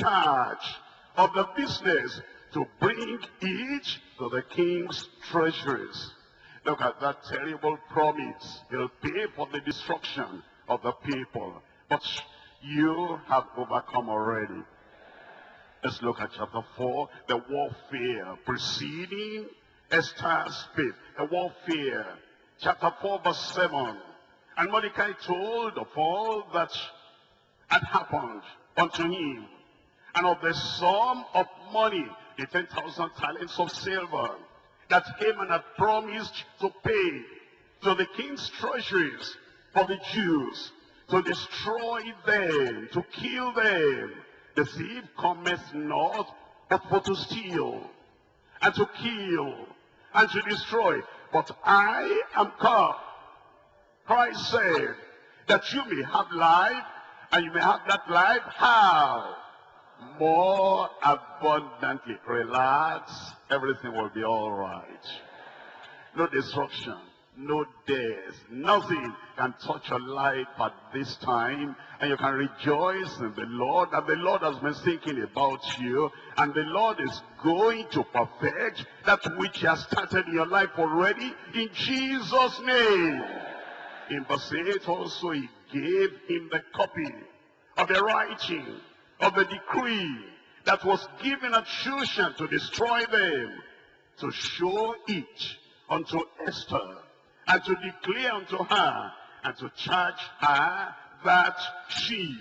charge of the business to bring each to the king's treasuries. Look at that terrible promise. He'll pay for the destruction of the people. But you have overcome already. Let's look at chapter 4, the warfare preceding Esther's faith. The warfare. Chapter 4, verse 7. And Mordecai told of all that had happened unto him, and of the sum of money, the 10,000 talents of silver, that Haman had promised to pay to the king's treasuries for the Jews, to destroy them, to kill them. The thief cometh not, but for to steal, and to kill, and to destroy. But I am come, Christ said, that you may have life, and you may have that life, how? More abundantly. Relax, everything will be all right. No destruction, no death, nothing can touch your life at this time, and you can rejoice in the Lord, and the Lord has been thinking about you, and the Lord is going to perfect that which he has started in your life already, in Jesus' name. In verse 8 also, he gave him the copy of the writing of the decree that was given at Shushan to destroy them, to show it unto Esther, and to declare unto her, and to charge her that she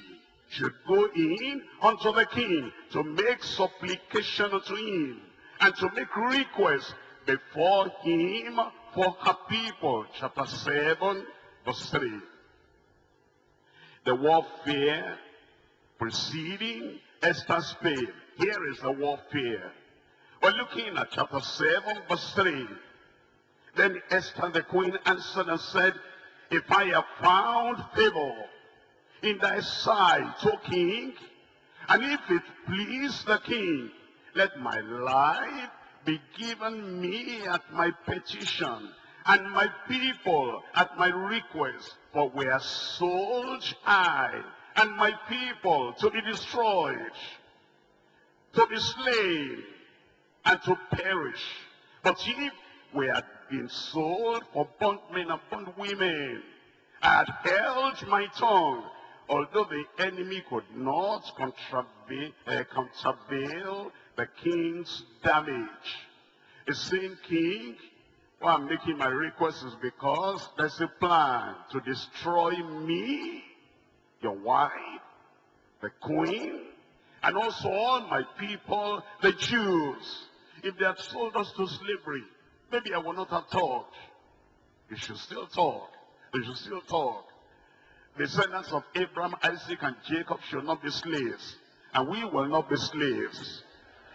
should go in unto the king, to make supplication unto him, and to make request before him for her people. Chapter 7, verse 3. The warfare preceding Esther's faith. Here is the warfare. We're looking at chapter 7, verse 3. Then Esther the queen answered and said, if I have found favor in thy sight, O king, and if it please the king, let my life be given me at my petition, and my people at my request. For we are sold, I and my people, to be destroyed, to be slain, and to perish. But if we had been sold for bondmen and bondwomen, I had held my tongue, although the enemy could not countervail the king's damage. The same king, why I'm making my request is because there's a plan to destroy me, your wife, the queen, and also all my people, the Jews. If they had sold us to slavery, maybe I would not have talked. You should still talk. You should still talk. The descendants of Abraham, Isaac, and Jacob should not be slaves. And we will not be slaves.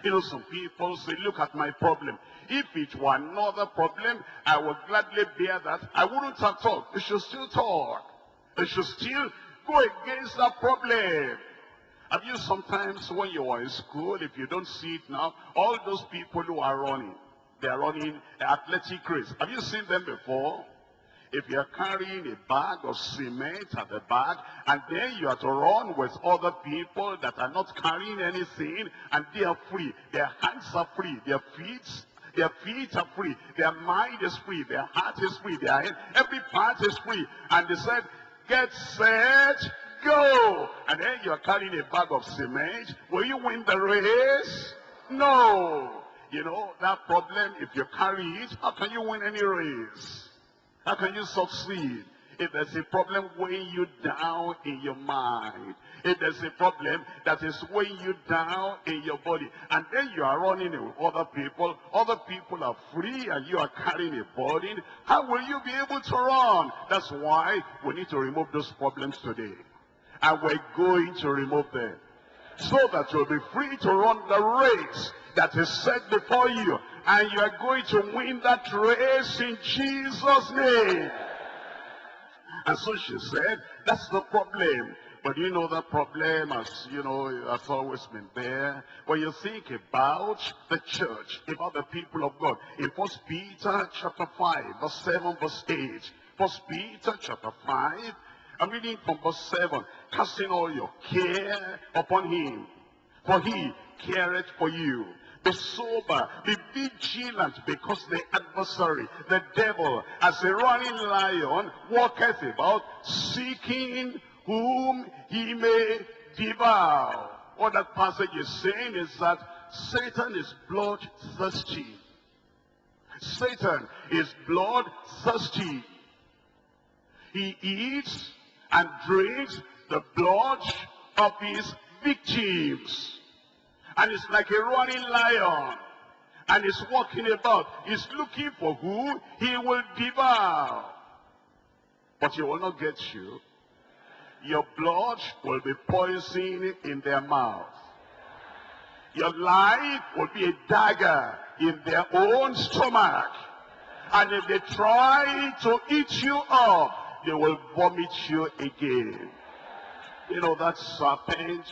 You know, some people say, look at my problem. If it were another problem, I would gladly bear that. I wouldn't have talked. You should still talk. You should still go against that problem. Have you sometimes, when you are in school, if you don't see it now, all those people who are running, they are running athletic race. Have you seen them before? If you are carrying a bag of cement at the back, and then you have to run with other people that are not carrying anything, and they are free. Their hands are free. Their feet are free. Their mind is free. Their heart is free. Their head, every part is free. And they said, get set, go. And then you are carrying a bag of cement. Will you win the race? No. You know, that problem, if you carry it, how can you win any race? How can you succeed? If there's a problem weighing you down in your mind, if there's a problem that is weighing you down in your body, and then you are running with other people are free and you are carrying a burden, how will you be able to run? That's why we need to remove those problems today. And we're going to remove them, so that you'll be free to run the race that is set before you. And you are going to win that race in Jesus' name. And so she said, that's the problem. But you know, the problem, as you know, has always been there. When you think about the church, about the people of God, in 1 Peter chapter 5, verse 7, verse 8. 1 Peter chapter 5, I'm reading from verse 7. Casting all your care upon him, for he careth for you. Be sober, be vigilant, because the adversary, the devil, as a roaring lion, walketh about, seeking whom he may devour. What that passage is saying is that Satan is bloodthirsty. Satan is bloodthirsty. He eats and drinks the blood of his victims. And it's like a roaring lion. And he's walking about. He's looking for who he will devour. But he will not get you. Your blood will be poison in their mouth. Your life will be a dagger in their own stomach. And if they try to eat you up, they will vomit you again. You know, that serpent,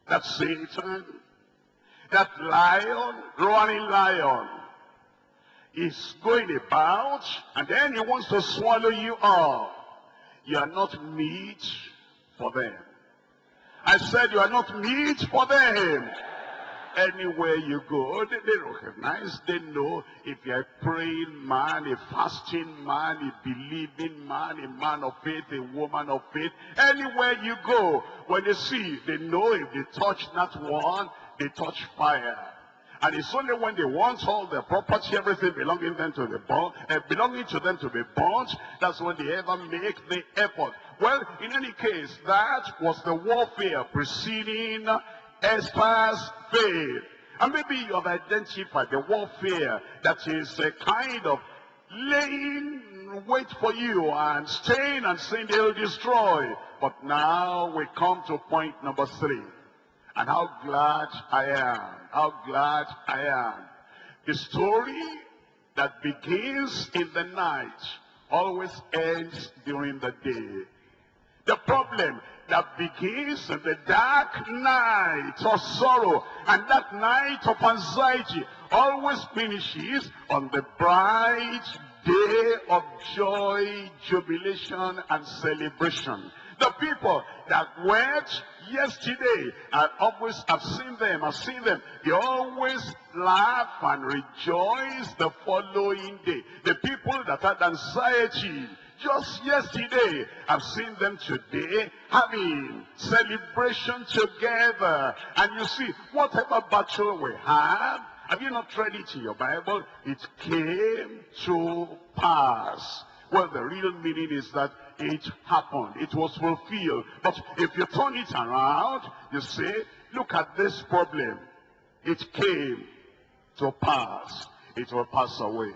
that Satan, that lion, roaring lion, is going about, and then he wants to swallow you up. You are not meat for them. I said you are not meat for them. Anywhere you go, they recognize, they know if you're a praying man, a fasting man, a believing man, a man of faith, a woman of faith. Anywhere you go, when they see, they know if they touch that one, they touch fire. And it's only when they want all their property, everything belonging to them to be burnt, that's when they ever make the effort. Well, in any case, that was the warfare preceding Esther's faith. And maybe you have identified the warfare that is a kind of laying wait for you and staying and saying they'll destroy. But now we come to point number 3. And how glad I am, how glad I am. The story that begins in the night always ends during the day. The problem that begins in the dark night of sorrow and that night of anxiety always finishes on the bright day of joy, jubilation, and celebration. The people that wept yesterday, I've seen them, they always laugh and rejoice the following day. The people that had anxiety just yesterday, I've seen them today having celebration together. And you see, whatever battle we have you not read it in your Bible? It came to pass. Well, the real meaning is that it happened. It was fulfilled. But if you turn it around, you say, look at this problem. It came to pass. It will pass away.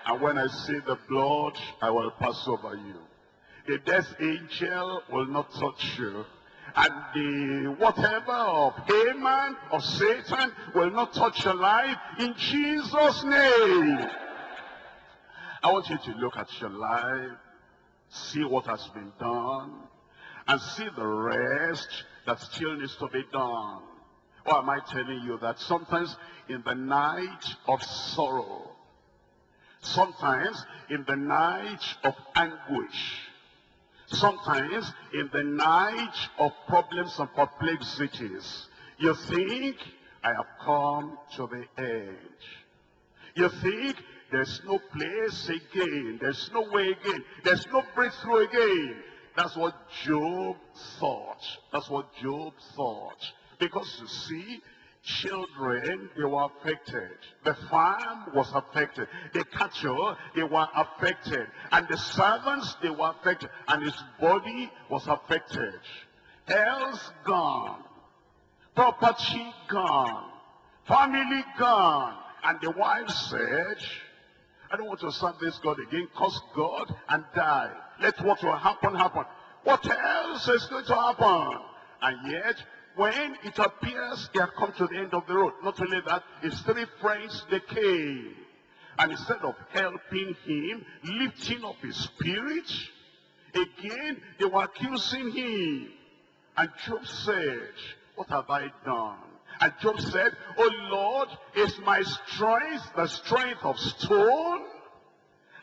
And when I see the blood, I will pass over you. The death angel will not touch you. And the whatever of Haman, of Satan, will not touch your life in Jesus' name. I want you to look at your life, see what has been done, and see the rest that still needs to be done. Or am I telling you that sometimes in the night of sorrow, sometimes in the night of anguish, sometimes in the night of problems and perplexities, you think, I have come to the edge. You think, there's no place again, there's no way again, there's no breakthrough again. That's what Job thought. That's what Job thought. Because you see, children, they were affected. The farm was affected. The cattle, they were affected. And the servants, they were affected. And his body was affected. Health gone. Property gone. Family gone. And the wife said, I don't want to serve this God again. Curse God and die. Let what will happen, happen. What else is going to happen? And yet, when it appears they have come to the end of the road, not only that, his 3 friends, they came. And instead of helping him, lifting up his spirit, again, they were accusing him. And Job said, what have I done? And Job said, oh Lord, is my strength the strength of stone?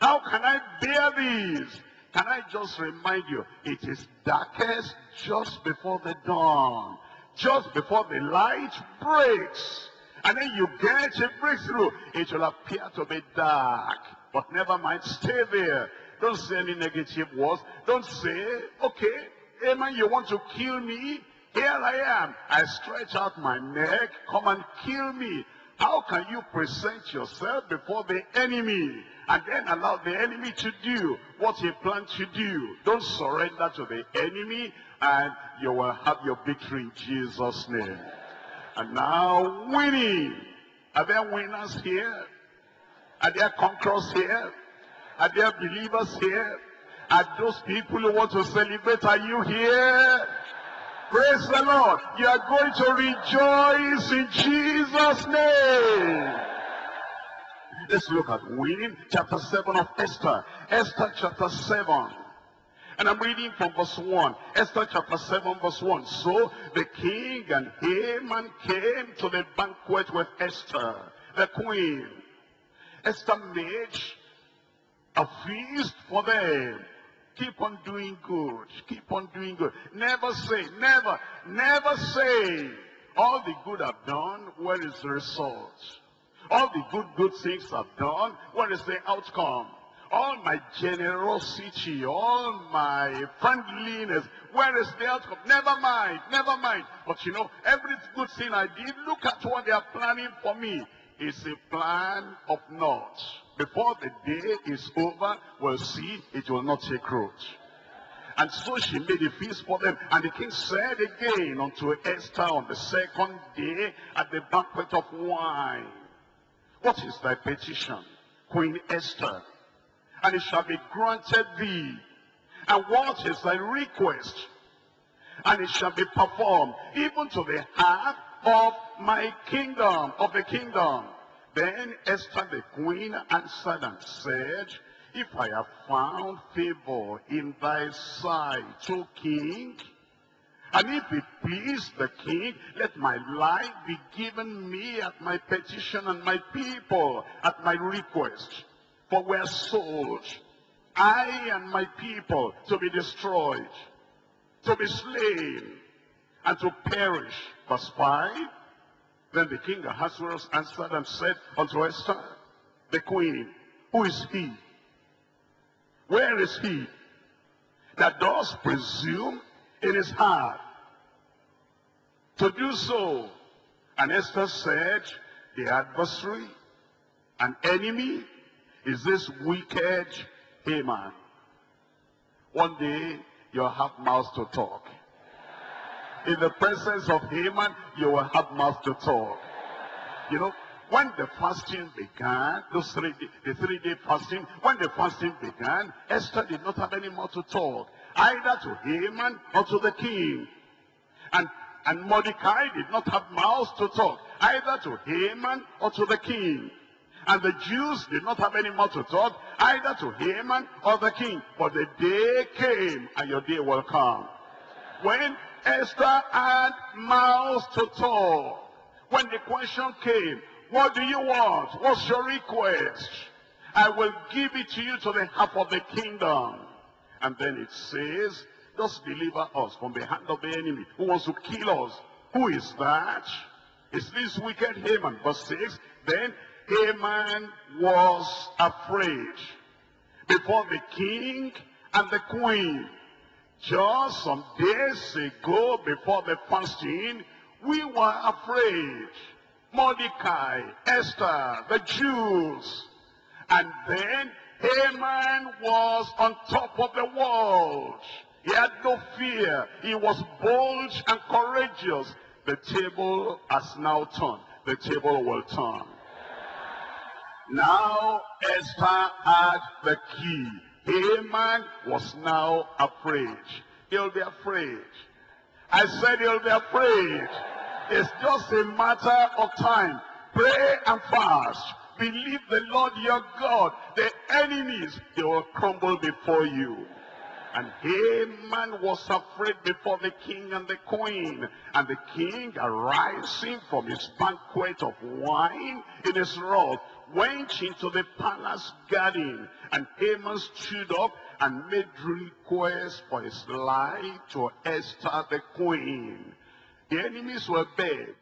How can I bear these? Can I just remind you, it is darkest just before the dawn. just before the light breaks, and then you get a breakthrough, it will appear to be dark. But never mind, stay there. Don't say any negative words. Don't say, okay, Haman, you want to kill me? Here I am. I stretch out my neck. Come and kill me. How can you present yourself before the enemy and then allow the enemy to do what he planned to do? Don't surrender to the enemy, and you will have your victory in Jesus' name. And now, winning. Are there winners here? Are there conquerors here? Are there believers here? Are those people who want to celebrate, are you here? Praise the Lord. You are going to rejoice in Jesus' name. Let's look at winning, chapter 7 of Esther. Esther chapter 7. And I'm reading from verse 1. Esther chapter 7 verse 1. So the king and Haman came to the banquet with Esther, the queen. Esther made a feast for them. Keep on doing good. Keep on doing good. Never say, never say, all the good I've done, where is the result? All the good things I've done, what is the outcome? All my generosity, all my friendliness, where is the outcome? Never mind, never mind. But you know, every good thing I did, look at what they are planning for me. It's a plan of naught. Before the day is over, we'll see it will not take root. And so she made a feast for them. And the king said again unto Esther on the second day at the banquet of wine, what is thy petition, Queen Esther? And it shall be granted thee. And what is thy request? And it shall be performed, even to the half of my kingdom, of the kingdom. Then Esther the queen answered and said, if I have found favor in thy sight, O king, and if it please the king, let my life be given me at my petition, and my people at my request. For we are sold, I and my people, to be destroyed, to be slain, and to perish. Verse 5. Then the king Ahasuerus answered and said unto Esther, the queen, who is he? Where is he that does presume in his heart to do so? And Esther said, the adversary, an enemy, is this wicked Haman. One day, you'll have mouths to talk. In the presence of Haman, you will have mouth to talk. You know, when the fasting began, the 3-day fasting, when the fasting began, Esther did not have any more to talk, either to Haman or to the king. And Mordecai did not have mouths to talk, either to Haman or to the king. And the Jews did not have any more to talk, either to Haman or the king. But the day came, and your day will come, when Esther had mouths to talk. When the question came, what do you want? What's your request? I will give it to you to the half of the kingdom. And then it says, just deliver us from the hand of the enemy who wants to kill us. Who is that? Is this wicked Haman? Verse 6, then Haman was afraid before the king and the queen. Just some days ago, before the fasting, we were afraid. Mordecai, Esther, the Jews. And then Haman was on top of the world. He had no fear. He was bold and courageous. The table has now turned. The table will turn. Now Esther had the key. Haman was now afraid. He'll be afraid. I said he'll be afraid. It's just a matter of time. Pray and fast. Believe the Lord your God. The enemies, they will crumble before you. And Haman was afraid before the king and the queen. And the king, arising from his banquet of wine in his wrath, went into the palace garden. And Haman stood up and made request for his life to Esther the queen. The enemies will beg.